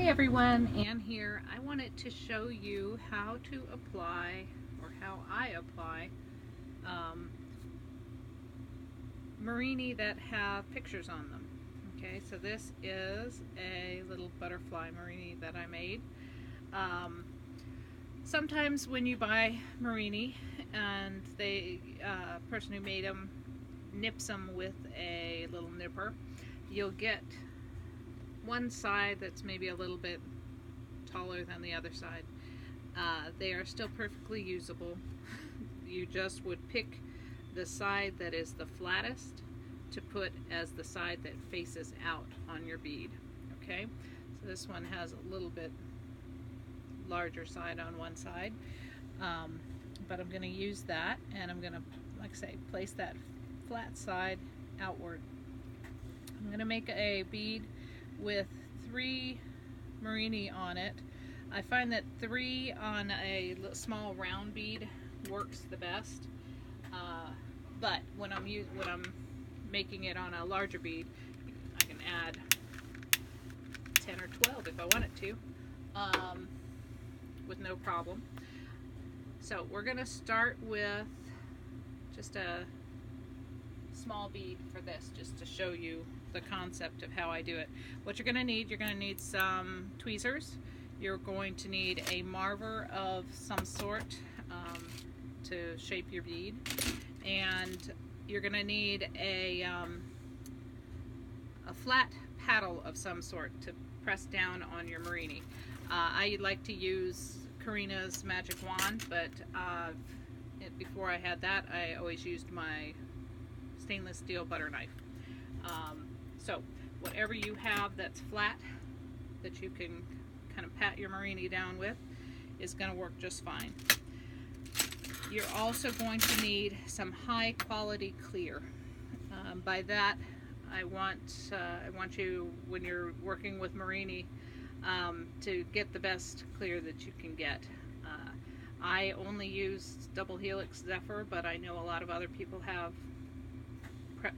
Hi everyone, Anne here. I wanted to show you how to apply, or how I apply, murrini that have pictures on them. Okay, so this is a little butterfly murrini that I made. Sometimes when you buy murrini and the person who made them nips them with a little nipper, you'll get one side that's maybe a little bit taller than the other side. They are still perfectly usable. You just would pick the side that is the flattest to put as the side that faces out on your bead. Okay, so this one has a little bit larger side on one side, but I'm going to use that, and I'm going to, like I say, place that flat side outward. I'm going to make a bead with 3 murrini on it. I find that 3 on a small round bead works the best, but when I'm making it on a larger bead, I can add 10 or 12 if I wanted to, with no problem. So we're going to start with just a small bead for this, just to show you the concept of how I do it. What you're going to need some tweezers. You're going to need a marver of some sort to shape your bead, and you're going to need a flat paddle of some sort to press down on your murrini. I like to use Karina's magic wand, but before I had that, I always used my stainless steel butter knife. So whatever you have that's flat that you can kind of pat your murrini down with is going to work just fine. You're also going to need some high quality clear. By that I want you, when you're working with murrini, to get the best clear that you can get. I only use double helix Zephyr, but I know a lot of other people have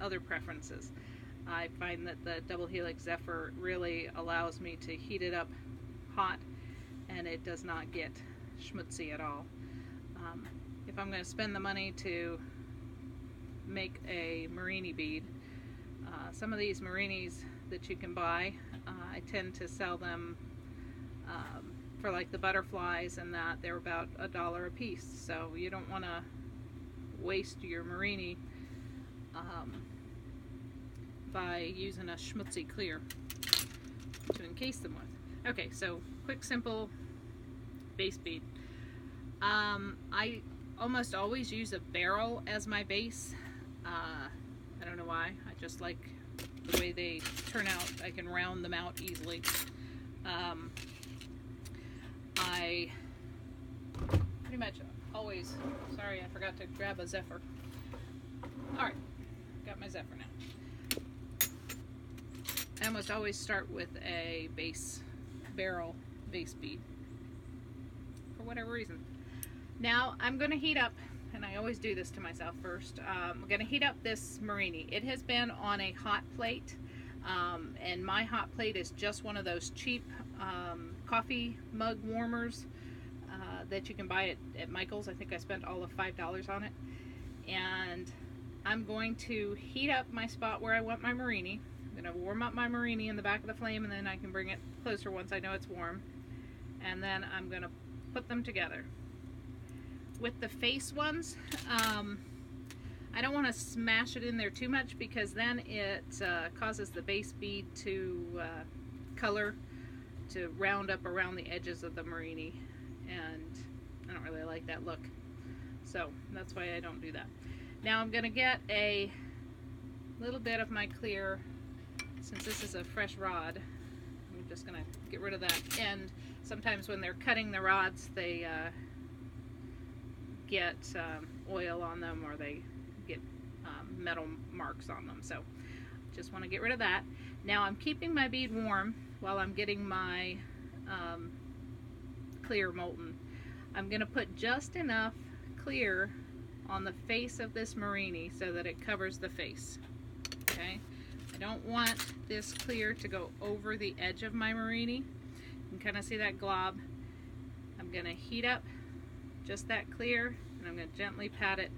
other preferences. I find that the double helix Zephyr really allows me to heat it up hot, and it does not get schmutzy at all. If I'm going to spend the money to make a murrini bead, some of these murrinis that you can buy, I tend to sell them for like the butterflies and that. They're about $1 a piece, so you don't want to waste your murrini by using a schmutzy clear to encase them with. Okay, so quick, simple base bead. I almost always use a barrel as my base. I don't know why. I just like the way they turn out. I can round them out easily. I pretty much always, sorry, I forgot to grab a Zephyr. Alright, got my Zephyr now. I almost always start with a barrel base bead, for whatever reason. Now I'm going to heat up, and I always do this to myself first. I'm going to heat up this murrini. It has been on a hot plate, and my hot plate is just one of those cheap coffee mug warmers that you can buy at Michael's. I think I spent all of $5 on it. And I'm going to heat up my spot where I want my murrini. I'm going to warm up my murrini in the back of the flame, and then I can bring it closer once I know it's warm. And then I'm going to put them together. With the face ones, I don't want to smash it in there too much, because then it causes the base bead to color, to round up around the edges of the murrini, and I don't really like that look. So that's why I don't do that. Now I'm going to get a little bit of my clear. Since this is a fresh rod, I'm just going to get rid of that end. Sometimes when they're cutting the rods, they get oil on them, or they get metal marks on them. So just want to get rid of that. Now I'm keeping my bead warm while I'm getting my clear molten. I'm going to put just enough clear on the face of this murrini so that it covers the face. Okay, I don't want this clear to go over the edge of my murrini. can kind of see that glob. I'm going to heat up just that clear, and I'm going to gently pat it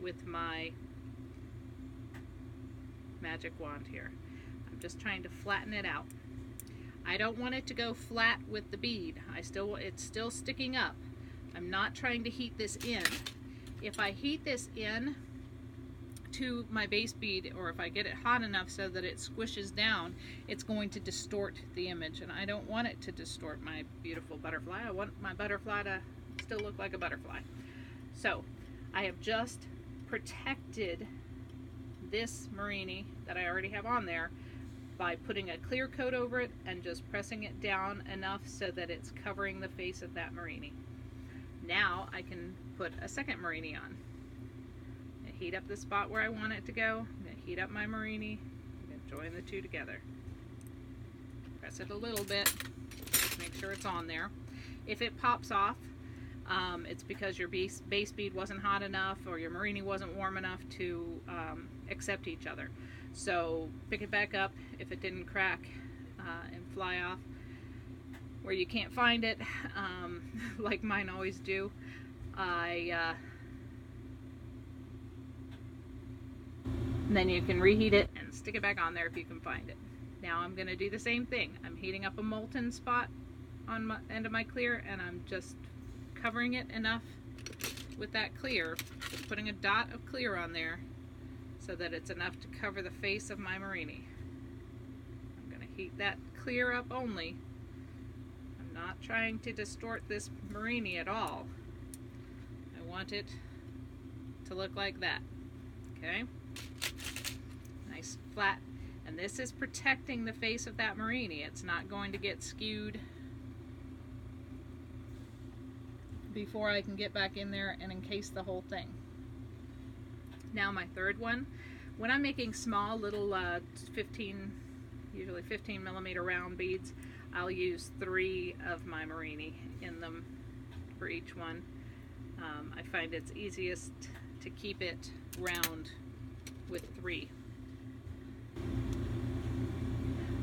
with my magic wand here. I'm just trying to flatten it out. I don't want it to go flat with the bead. It's still sticking up. I'm not trying to heat this in. If I heat this in to my base bead, or if I get it hot enough so that it squishes down, it's going to distort the image, and I don't want it to distort my beautiful butterfly. I want my butterfly to still look like a butterfly. So I have just protected this murrini that I already have on there by putting a clear coat over it and just pressing it down enough so that it's covering the face of that murrini. Now I can put a second murrini on. I heat up the spot where I want it to go. I'm going to heat up my murrini. I'm going to join the two together. Press it a little bit. Make sure it's on there. If it pops off, it's because your base bead wasn't hot enough, or your murrini wasn't warm enough to accept each other. So pick it back up if it didn't crack and fly off where you can't find it, like mine always do. Then you can reheat it and stick it back on there if you can find it. Now I'm going to do the same thing. I'm heating up a molten spot on my end of my clear, and I'm just covering it enough with that clear, just putting a dot of clear on there so that it's enough to cover the face of my murrini. I'm going to heat that clear up only. I'm not trying to distort this murrini at all. I want it to look like that. Okay? Nice flat. And this is protecting the face of that murrini. It's not going to get skewed before I can get back in there and encase the whole thing. Now my third one, when I'm making small little usually 15 millimeter round beads, I'll use 3 of my murrini in them for each one. I find it's easiest to keep it round with 3.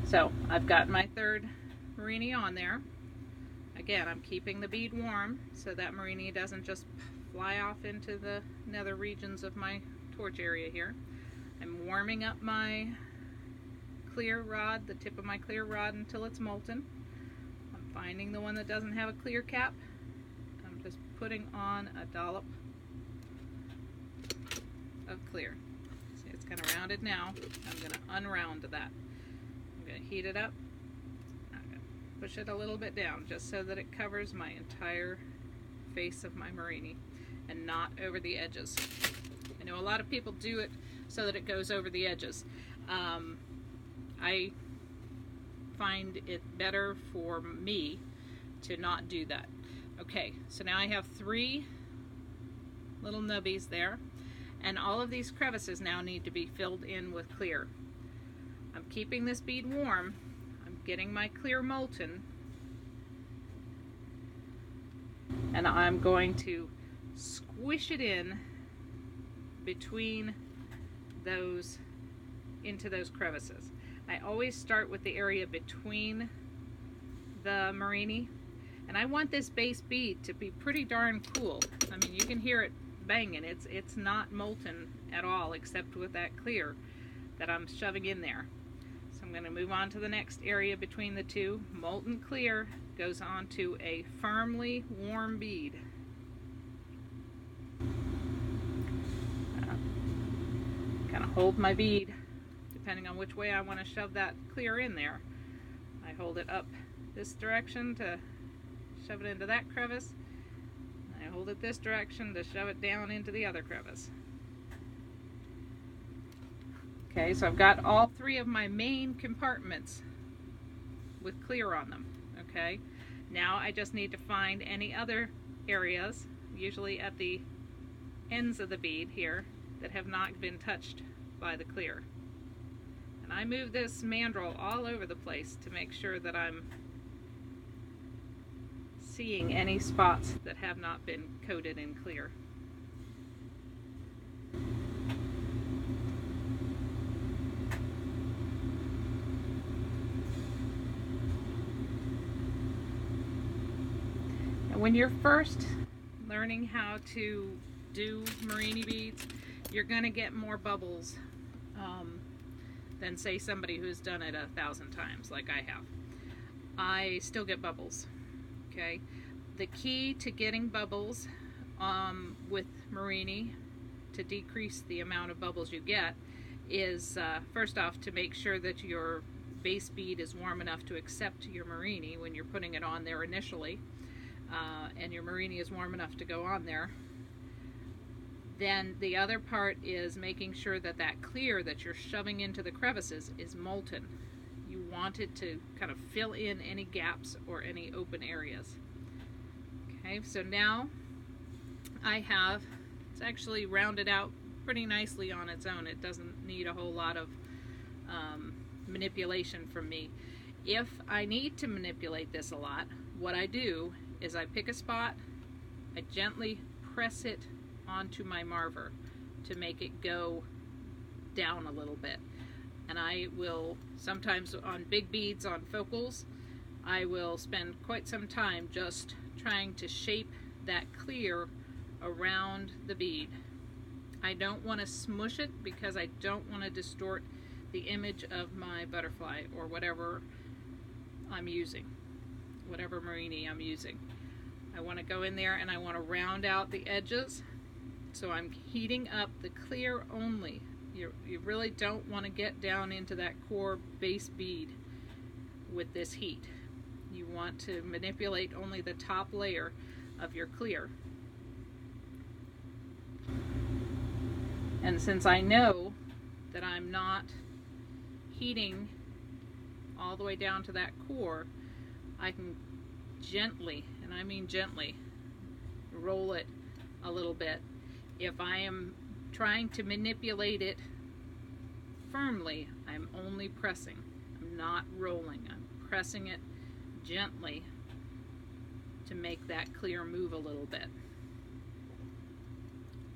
So I've got my third murrini on there. Again, I'm keeping the bead warm so that murrini doesn't just fly off into the nether regions of my torch area here. I'm warming up my clear rod, the tip of my clear rod, until it's molten. I'm finding the one that doesn't have a clear cap. I'm just putting on a dollop of clear. See, it's kind of rounded now. I'm going to unround that. I'm going to heat it up. I'm going to push it a little bit down just so that it covers my entire face of my murrini and not over the edges. I know a lot of people do it so that it goes over the edges. I find it better for me to not do that. Okay, so now I have 3 little nubbies there, and all of these crevices now need to be filled in with clear. I'm keeping this bead warm. I'm getting my clear molten, and I'm going to squish it in between those, into those crevices. I always start with the area between the murrini, and I want this base bead to be pretty darn cool. I mean, you can hear it banging. It's not molten at all, except with that clear that I'm shoving in there. So I'm going to move on to the next area between the two. Molten clear goes on to a firmly warm bead. Kind of hold my bead depending on which way I want to shove that clear in there. I hold it up this direction to shove it into that crevice. I hold it this direction to shove it down into the other crevice. Okay, so I've got all 3 of my main compartments with clear on them. Okay, now I just need to find any other areas, usually at the ends of the bead here, that have not been touched by the clear. And I move this mandrel all over the place to make sure that I'm seeing any spots that have not been coated in clear. When you're first learning how to do murrini beads, you're going to get more bubbles than say somebody who's done it 1,000 times like I have. I still get bubbles. Okay, the key to getting bubbles with murrini, to decrease the amount of bubbles you get, is first off to make sure that your base bead is warm enough to accept your murrini when you're putting it on there initially, and your murrini is warm enough to go on there. Then the other part is making sure that that clear that you're shoving into the crevices is molten. You want it to kind of fill in any gaps or any open areas. Okay, so now it's actually rounded out pretty nicely on its own. It doesn't need a whole lot of manipulation from me. If I need to manipulate this a lot, what I do is I pick a spot, I gently press it onto my marver to make it go down a little bit. And I will, sometimes on big beads, on focals, I will spend quite some time just trying to shape that clear around the bead. I don't want to smush it because I don't want to distort the image of my butterfly or whatever I'm using, whatever murrini I'm using. I want to go in there and I want to round out the edges, so I'm heating up the clear only. You really don't want to get down into that core base bead with this heat. You want to manipulate only the top layer of your clear. And since I know that I'm not heating all the way down to that core, I can gently, and I mean gently, roll it a little bit. If I am trying to manipulate it firmly, I'm only pressing. I'm not rolling. I'm pressing it gently to make that clear move a little bit.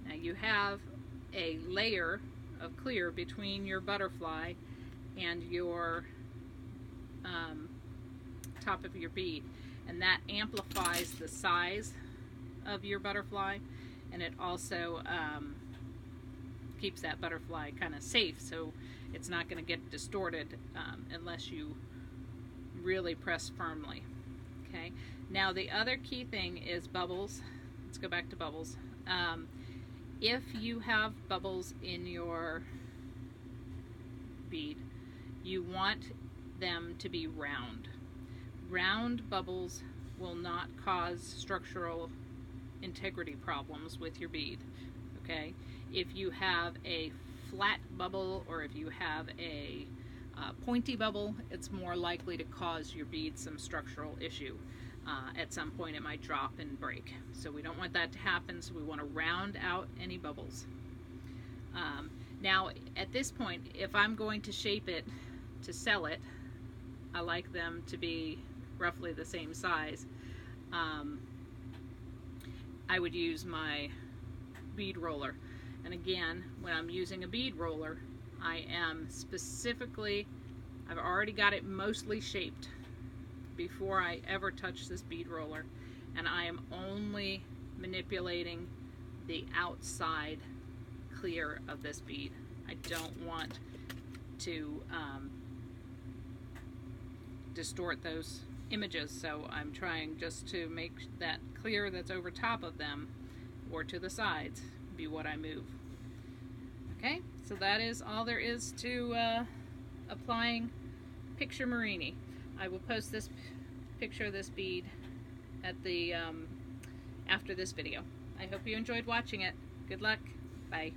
Now you have a layer of clear between your butterfly and your top of your bead, and that amplifies the size of your butterfly, and it also keeps that butterfly kind of safe, so it's not going to get distorted unless you really press firmly. Okay, now the other key thing is bubbles. Let's go back to bubbles. If you have bubbles in your bead, you want them to be round. Round bubbles will not cause structural integrity problems with your bead. Okay, if you have a flat bubble or if you have a pointy bubble, it's more likely to cause your bead some structural issue. At some point it might drop and break. So we don't want that to happen, so we want to round out any bubbles. Now at this point, if I'm going to shape it to sell it, I like them to be roughly the same size. I would use my bead roller. And again, when I'm using a bead roller, I am specifically, I've already got it mostly shaped before I ever touch this bead roller, and I am only manipulating the outside clear of this bead. I don't want to distort those images, so I'm trying just to make that clear that's over top of them or to the sides be what I move. Okay, so that is all there is to applying picture murrini. I will post this picture of this bead at the after this video. I hope you enjoyed watching it. Good luck. Bye.